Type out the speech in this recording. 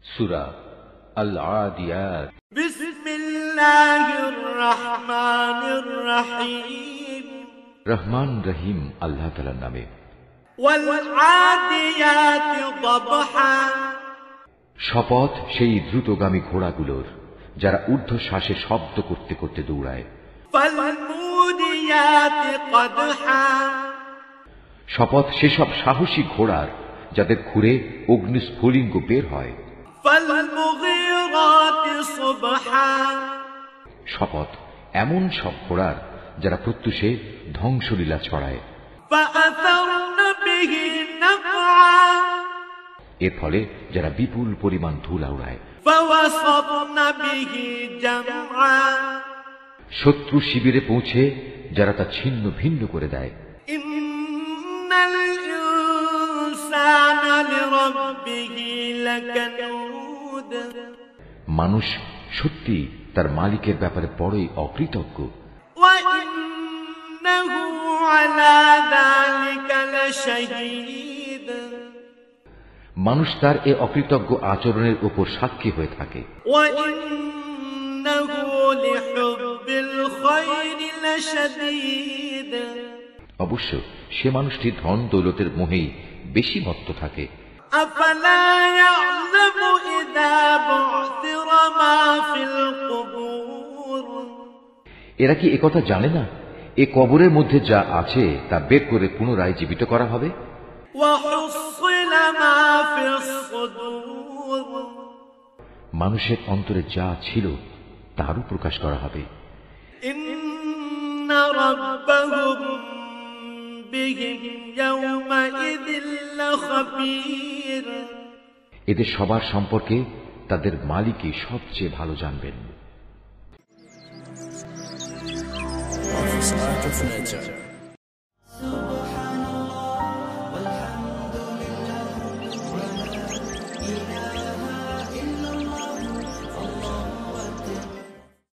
সূরা আল আদিয়াত। বিসমিল্লাহির রহমানির রহিম। রহমান রহিম আল্লাহ তাআলার নামে। ওয়াল আদিয়াতি দবহা। শপথ সেই দ্রুতগামী ঘোড়াগুলোর, যারা ঊর্ধ্বশ্বাসে শব্দ করতে করতে দৌড়ায়। ফাল মুদিয়াতি কদহা। শপথ সেসব সাহসী ঘোড়ার, যাদের খুরে অগ্নিস্ফুলিঙ্গ বের হয়। ফাল মুগীরাতি সুবহা। শপথ এমন সব ঘোড়ার, যারা প্রত্যুষে ধ্বংসলীলা ছড়ায়। ফাআসারনা বিহি নাকআ। এর ফলে যারা বিপুল পরিমাণ ধুলা উড়ায়। ফাওয়াসাতনা বিহি জামআ। শত্রু শিবিরে পৌঁছে যারা তা ছিন্ন ভিন্ন করে দেয়। ইন্নাল ইনসানা লিরাব্বিহি লাকানুদ। মানুষ সত্যি তার মালিকের ব্যাপারে বড়ই অকৃতজ্ঞ। ওয়া ইন্নাহু আলা যালিকা লাশহীদ। মানুষ তার এ অকৃতজ্ঞ আচরণের উপর সাক্ষী হয়ে থাকে। ওয়া ইন্নাহু লিহুব্বিল খায়রি লাশাদীদ। অবশ্য সে মানুষটি ধন দৌলতের মোহেই বেশি মত্ত থাকে। আফালা ইয়ালামু ইযা বু'থিরা মা ফিল কুবুর। এরা কি একথা জানে না, এ কবরের মধ্যে যা আছে তা বের করে পুনরায় জীবিত করা হবে। ওয়া হুসিলা মা ফিস সুদূর। মানুষের অন্তরে যা ছিল তারও প্রকাশ করা হবে। ইন্না রাব্বাহুম বিহিম ইয়াওমাইযিন লাখাবীর। এদের সবার সম্পর্কে তাদের মালিকই সবচেয়ে ভালো জানবেন। Subhanallah walhamdulillah wa la ilaha